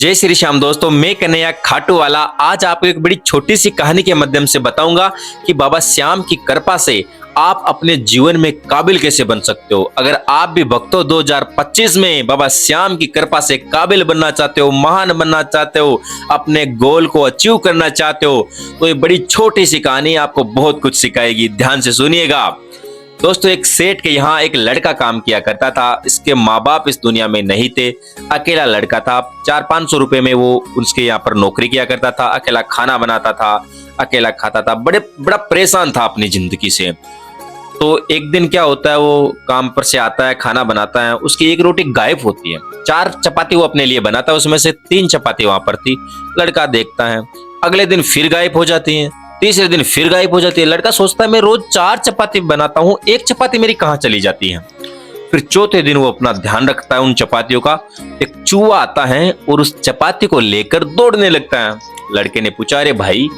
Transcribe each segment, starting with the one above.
जय श्री श्याम दोस्तों, मैं कन्हैया खाटू वाला आज आपको एक बड़ी छोटी सी कहानी के माध्यम से बताऊंगा कि बाबा श्याम की कृपा से आप अपने जीवन में काबिल कैसे बन सकते हो। अगर आप भी भक्तों 2025 में बाबा श्याम की कृपा से काबिल बनना चाहते हो, महान बनना चाहते हो, अपने गोल को अचीव करना चाहते हो, तो ये बड़ी छोटी सी कहानी आपको बहुत कुछ सिखाएगी। ध्यान से सुनिएगा दोस्तों। एक सेठ के यहाँ एक लड़का काम किया करता था। इसके माँ बाप इस दुनिया में नहीं थे, अकेला लड़का था। 400-500 रुपए में वो उसके यहाँ पर नौकरी किया करता था, अकेला खाना बनाता था, अकेला खाता था, बड़ा परेशान था अपनी जिंदगी से। तो एक दिन क्या होता है, वो काम पर से आता है, खाना बनाता है, उसकी एक रोटी गायब होती है। 4 चपाती वो अपने लिए बनाता है, उसमें से 3 चपाती वहां पर थी। लड़का देखता है, अगले दिन फिर गायब हो जाती है, तीसरे दिन फिर गायब हो जाती है। लड़का सोचता है मैं रोज 4 चपाती बनाता हूँ, 1 चपाती मेरी कहाँ चली जाती है। फिर चौथे दिन वो अपना ध्यान रखता है उन चपातियों का। एक चूहा आता है और उस चपाती को लेकर दौड़ने लगता है। लड़के ने पूछा, अरे भाई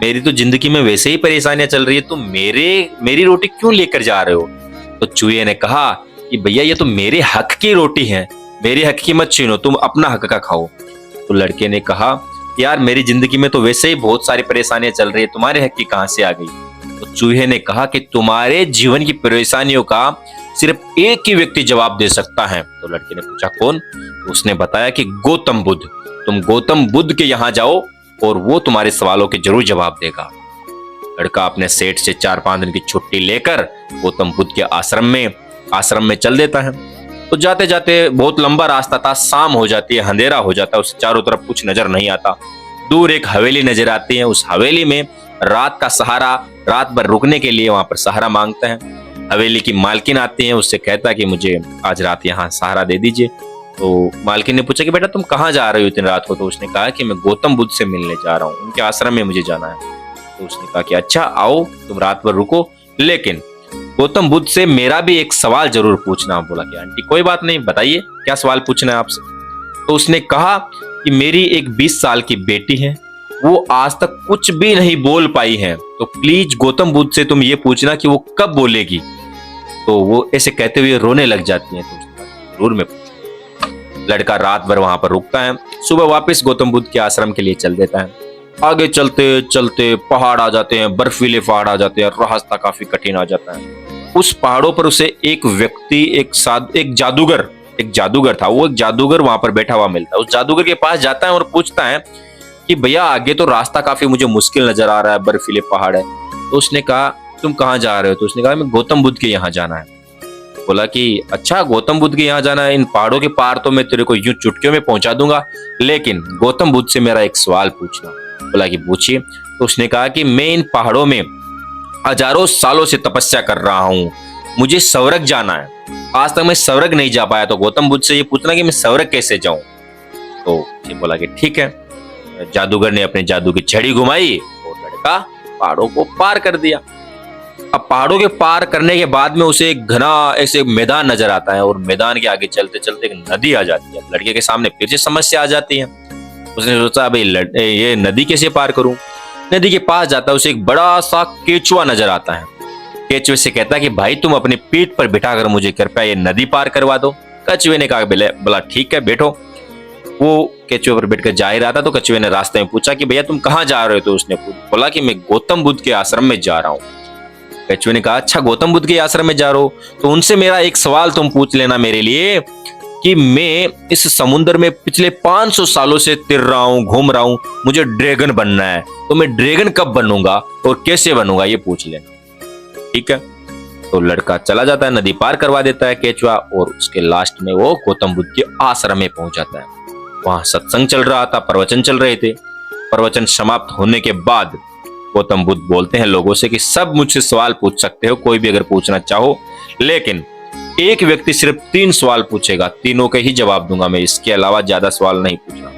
मेरी तो जिंदगी में वैसे ही परेशानियां चल रही है, तुम मेरी रोटी क्यों लेकर जा रहे हो। तो चूहे ने कहा कि भैया ये तो मेरे हक की रोटी है, मेरे हक की मत छीनो, तुम अपना हक का खाओ। तो लड़के ने कहा यार मेरी जिंदगी में तो वैसे ही बहुत सारी परेशानियां चल रही है, तुम्हारे हक की कहां से आ गई। तो चूहे ने कहा कि तुम्हारे जीवन की परेशानियों का सिर्फ एक ही व्यक्ति जवाब दे सकता है। तो लड़के ने पूछा कौन। तो उसने बताया कि गौतम बुद्ध। तुम गौतम बुद्ध के यहाँ जाओ और वो तुम्हारे सवालों के जरूर जवाब देगा। लड़का अपने सेठ से 4-5 दिन की छुट्टी लेकर गौतम बुद्ध के आश्रम में चल देता है। तो जाते जाते बहुत लंबा रास्ता था, शाम हो जाती है, अंधेरा हो जाता है, उससे चारों तरफ कुछ नजर नहीं आता। दूर एक हवेली नजर आती है। उस हवेली में रात का सहारा, रात भर रुकने के लिए वहां पर सहारा मांगता है। हवेली की मालकिन आती है, उससे कहता है कि मुझे आज रात यहाँ सहारा दे दीजिए। तो मालकिन ने पूछा कि बेटा तुम कहाँ जा रहे हो इतनी रात को। तो उसने कहा कि मैं गौतम बुद्ध से मिलने जा रहा हूँ, उनके आश्रम में मुझे जाना है। तो उसने कहा कि अच्छा आओ, तुम रात भर रुको, लेकिन गौतम बुद्ध से मेरा भी एक सवाल जरूर पूछना। बोला कि आंटी कोई बात नहीं, बताइए क्या सवाल पूछना है आपसे। तो उसने कहा कि मेरी एक 20 साल की बेटी है, वो आज तक कुछ भी नहीं बोल पाई है, तो प्लीज गौतम बुद्ध से तुम ये पूछना कि वो कब बोलेगी। तो वो ऐसे कहते हुए रोने लग जाती है। तो उसने कहा जरूर मैं पूछूंगा। लड़का रात भर वहां पर रुकता है, सुबह वापस गौतम बुद्ध के आश्रम के लिए चल देता है। आगे चलते चलते पहाड़ आ जाते हैं, बर्फीले पहाड़ आ जाते हैं, रास्ता काफी कठिन आ जाता है। उस पहाड़ों पर उसे एक व्यक्ति, एक जादूगर था। वो एक जादूगर वहां पर बैठा हुआ मिलता है। उस जादूगर के पास जाता है और पूछता है कि भैया आगे तो रास्ता काफी मुझे मुश्किल नजर आ रहा है, बर्फीले पहाड़ है। तो उसने कहा तुम कहाँ जा रहे हो। तो उसने कहा मैं गौतम बुद्ध के यहाँ जाना है। बोला कि अच्छा गौतम बुद्ध के यहाँ जाना है, इन पहाड़ों के पार तो मैं तेरे को यूं चुटकियों में पहुंचा दूंगा, लेकिन गौतम बुद्ध से मेरा एक सवाल पूछना। बोला कि पूछिए। तो उसने कहा कि मैं इन पहाड़ों में हजारों सालों से तपस्या कर रहा हूँ, मुझे स्वर्ग जाना है, आज तक मैं स्वर्ग नहीं जा पाया, तो गौतम बुद्ध से ये पूछना कि मैं स्वर्ग कैसे जाऊं। तो ये बोला कि ठीक है। जादूगर ने अपने जादू की छड़ी घुमाई और लड़का पहाड़ों को पार कर दिया। अब पहाड़ों के पार करने के बाद में उसे एक घना ऐसे मैदान नजर आता है और मैदान के आगे चलते चलते एक नदी आ जाती है। लड़के के सामने फिर से समस्या आ जाती है। उसने सोचा भाई ये नदी कैसे पार करूं। नदी के पास जाता है, उसे एक बड़ा सा केचुआ नजर आता है। केचुए से कहता है कि भाई तुम अपनी पीठ पर बिठाकर मुझे कृपया ये नदी पार करवा दो। कछुए ने कहा बोला ठीक है बैठो। वो केचुए पर बैठकर जा ही रहा था, तो कछुए ने रास्ते में पूछा कि भैया तुम कहाँ जा रहे हो। तो उसने बोला कि मैं गौतम बुद्ध के आश्रम में जा रहा हूँ। कछुए ने कहा अच्छा गौतम बुद्ध के आश्रम में जा रहे हो, तो उनसे मेरा एक सवाल तुम पूछ लेना मेरे लिए कि मैं इस समुद्र में पिछले 500 सालों से तिर रहा हूँ, घूम रहा हूँ, मुझे ड्रैगन बनना है, तो मैं ड्रैगन कब बनूंगा और कैसे बनूंगा ये पूछ लेना। ठीक है। तो लड़का चला जाता है, नदी पार करवा देता है केचुआ, और उसके लास्ट में वो गौतम बुद्ध के आश्रम में पहुंच जाता है। वहां सत्संग चल रहा था, प्रवचन चल रहे थे। प्रवचन समाप्त होने के बाद गौतम बुद्ध बोलते हैं लोगों से कि सब मुझसे सवाल पूछ सकते हो, कोई भी अगर पूछना चाहो, लेकिन एक व्यक्ति सिर्फ 3 सवाल पूछेगा, तीनों के ही जवाब दूंगा मैं, इसके अलावा ज्यादा सवाल नहीं पूछना।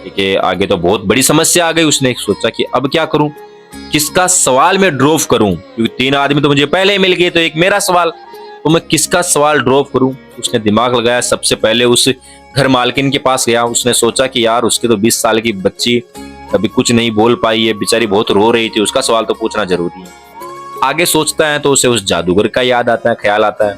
ठीक है। आगे तो बहुत बड़ी समस्या आ गई। उसने सोचा कि अब क्या करूं, किसका सवाल मैं ड्रॉप करूं, क्योंकि 3 आदमी तो मुझे पहले ही मिल गए, तो एक मेरा सवाल, तो मैं किसका सवाल ड्रॉप करूं। उसने दिमाग लगाया, सबसे पहले उस घर मालकिन के पास गया। उसने सोचा कि यार उसकी तो 20 साल की बच्ची अभी कुछ नहीं बोल पाई है, बेचारी बहुत रो रही थी, उसका सवाल तो पूछना जरूरी है। आगे सोचता है तो उसे उस जादूगर का याद आता है, ख्याल आता है।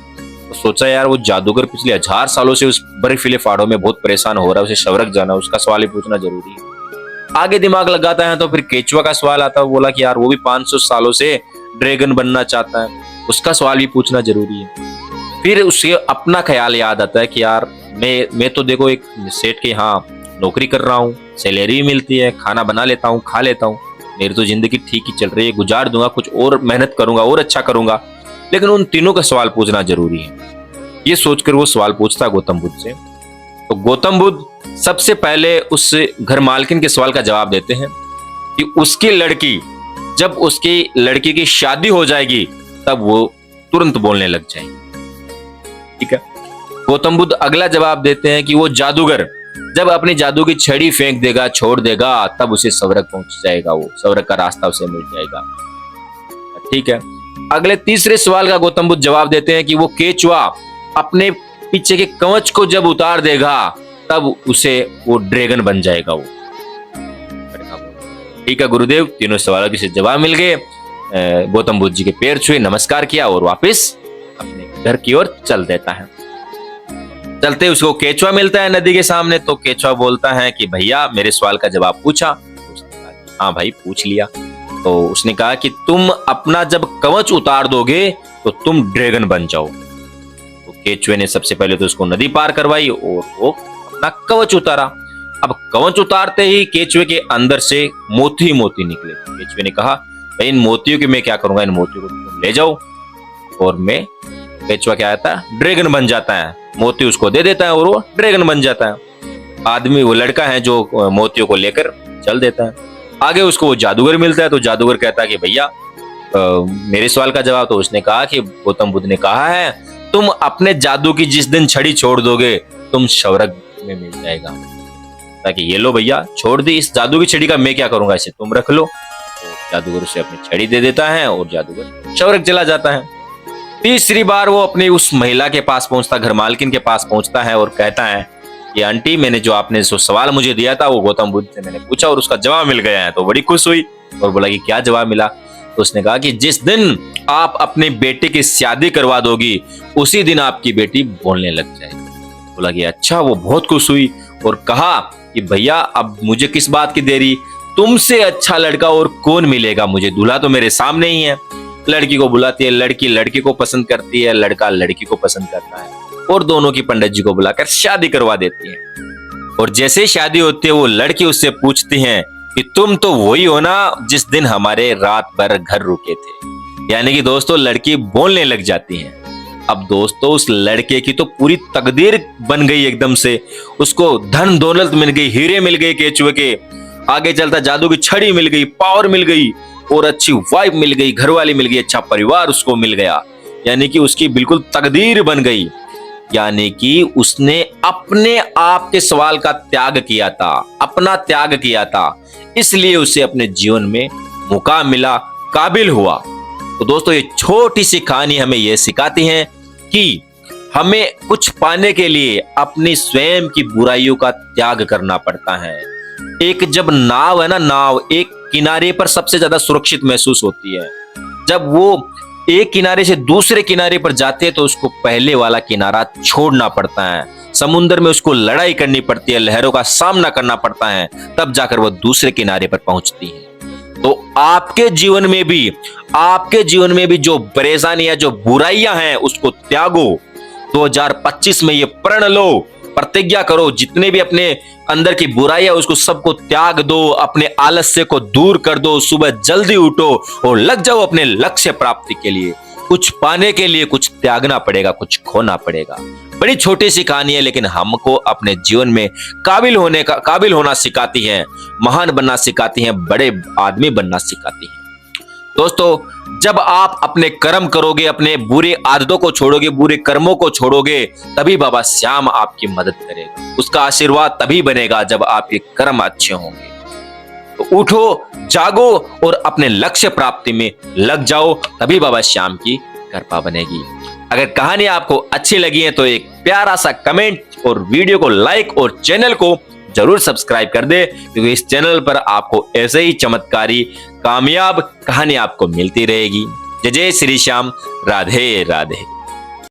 तो सोचा यार वो जादूगर पिछले 1000 सालों से उस बर्फीले पहाड़ों में बहुत परेशान हो रहा है, उसे शवरक जाना, उसका सवाल ही पूछना जरूरी है। आगे दिमाग लगाता है तो फिर केचुआ का सवाल आता है। बोला कि यार वो भी 500 सालों से ड्रैगन बनना चाहता है, उसका सवाल भी पूछना जरूरी है। फिर उसे अपना ख्याल याद आता है कि यार मैं तो देखो एक सेठ के यहाँ नौकरी कर रहा हूँ, सैलरी भी मिलती है, खाना बना लेता हूँ, खा लेता हूँ, मेरी तो जिंदगी ठीक ही चल रही है, गुजार दूंगा, कुछ और मेहनत करूंगा और अच्छा करूंगा, लेकिन उन तीनों का सवाल पूछना जरूरी है। ये सोचकर वो सवाल पूछता है गौतम बुद्ध से। तो गौतम बुद्ध सबसे पहले उस घर मालकिन के सवाल का जवाब देते हैं कि उसकी लड़की, जब उसकी लड़की की शादी हो जाएगी तब वो तुरंत बोलने लग जाएगी। ठीक है। गौतम बुद्ध अगला जवाब देते हैं कि वो जादूगर जब अपनी जादू की छड़ी फेंक देगा, छोड़ देगा, तब उसे स्वर्ग पहुंच जाएगा, वो स्वर्ग का रास्ता उसे मिल जाएगा। ठीक है। अगले तीसरे सवाल का गौतम बुद्ध जवाब देते हैं कि वो केचुआ अपने पीछे के कवच को जब उतार देगा तब उसे वो ड्रैगन बन जाएगा वो। ठीक है गुरुदेव, तीनों सवालों के जवाब मिल गए। गौतम बुद्ध जी के पैर छुए, नमस्कार किया और वापस अपने घर की ओर चल देता है। चलते उसको केचुआ मिलता है नदी के सामने। तो केचुआ बोलता है कि भैया मेरे सवाल का जवाब पूछा? हाँ भाई पूछ लिया। तो उसने कहा कि तुम अपना जब कवच उतार दोगे तो तुम ड्रैगन बन जाओ। तो केचुए ने सबसे पहले तो उसको नदी पार करवाई और वो अपना कवच उतारा। अब कवच उतारते ही केचुए के अंदर से मोती ही मोती निकले। केचुए ने कहा भाई इन मोतियों की मैं क्या करूंगा, इन मोतियों को तुम ले जाओ। और मैं केचुआ क्या आता है, ड्रैगन बन जाता है। मोती उसको दे देता है और वो ड्रैगन बन जाता है। आदमी वो लड़का है जो मोतियों को लेकर चल देता है। आगे उसको वो जादूगर मिलता है। तो जादूगर कहता है कि भैया मेरे सवाल का जवाब। तो उसने कहा कि गौतम बुद्ध ने कहा है तुम अपने जादू की जिस दिन छड़ी छोड़ दोगे तुम स्वर्ग में मिल जाएगा। ताकि ये लो भैया छोड़ दी, इस जादू की छड़ी का मैं क्या करूंगा, इसे तुम रख लो। तो जादूगर उसे अपनी छड़ी दे देता है और जादूगर स्वर्ग चला जाता है। तीसरी बार वो अपनी उस महिला के पास पहुंचता, घर मालकिन के पास पहुंचता है और कहता है कि आंटी मैंने जो आपने जो सवाल मुझे दिया था वो गौतम बुद्ध से मैंने पूछा और उसका जवाब मिल गया है। तो बड़ी खुश हुई और बोला कि क्या जवाब मिला? तो उसने कहा कि जिस दिन आप अपने बेटे की शादी करवा दोगी उसी दिन आपकी बेटी बोलने लग जाएगी। बोला कि अच्छा। वो बहुत खुश हुई और कहा कि भैया अब मुझे किस बात की देरी, तुमसे अच्छा लड़का और कौन मिलेगा मुझे, दूल्हा तो मेरे सामने ही है। लड़की को बुलाती है, लड़की लड़के को पसंद करती है, लड़का लड़की को पसंद करता है और दोनों की पंडित जी को बुलाकर शादी करवा देती है। और जैसे ही शादी होती है वो लड़की उससे पूछती है कि तुम तो वही हो ना जिस दिन हमारे रात भर घर रुके थे। यानी कि दोस्तों लड़की बोलने लग जाती है। अब दोस्तों उस लड़के की तो पूरी तकदीर बन गई एकदम से। उसको धन दौलत मिल गई, हीरे मिल गए केचुए के, आगे चलता जादू की छड़ी मिल गई, पावर मिल गई और अच्छी वाइफ मिल गई, घरवाली मिल गई, अच्छा परिवार उसको मिल गया। यानी कि उसकी बिल्कुल तकदीर बन गई। यानी कि उसने अपने आप के सवाल का त्याग किया था, अपना त्याग किया था, इसलिए उसे अपने जीवन में मौका मिला, काबिल हुआ। तो दोस्तों ये छोटी सी कहानी हमें यह सिखाती है कि हमें कुछ पाने के लिए अपनी स्वयं की बुराइयों का त्याग करना पड़ता है। एक जब नाव है ना, नाव एक किनारे पर सबसे ज्यादा सुरक्षित महसूस होती है। जब वो एक किनारे से दूसरे किनारे पर जाते हैं तो उसको पहले वाला किनारा छोड़ना पड़ता है। समुद्र में उसको लड़ाई करनी पड़ती है, लहरों का सामना करना पड़ता है, तब जाकर वो दूसरे किनारे पर पहुंचती है। तो आपके जीवन में भी जो परेशानियां, जो बुराइयां हैं उसको त्यागो। 2025 में ये प्रण लो, प्रतिज्ञा करो, जितने भी अपने अंदर की बुराइयां उसको सबको त्याग दो, अपने आलस्य को दूर कर दो, सुबह जल्दी उठो और लग जाओ अपने लक्ष्य प्राप्ति के लिए। कुछ पाने के लिए कुछ त्यागना पड़ेगा, कुछ खोना पड़ेगा। बड़ी छोटी सी कहानी है लेकिन हमको अपने जीवन में काबिल होना सिखाती है, महान बनना सिखाती है, बड़े आदमी बनना सिखाती है। दोस्तों जब आप अपने कर्म करोगे, अपने बुरे आदतों को छोड़ोगे, बुरे कर्मों को छोड़ोगे, तभी बाबा श्याम आपकी मदद करेगा। उसका आशीर्वाद तभी बनेगा जब आपके कर्म अच्छे होंगे। तो उठो, जागो और अपने लक्ष्य प्राप्ति में लग जाओ, तभी बाबा श्याम की कृपा बनेगी। अगर कहानी आपको अच्छी लगी है तो एक प्यारा सा कमेंट और वीडियो को लाइक और चैनल को जरूर सब्सक्राइब कर दे, क्योंकि इस चैनल पर आपको ऐसे ही चमत्कारी कामयाब कहानी आपको मिलती रहेगी। जय जय श्री श्याम, राधे राधे।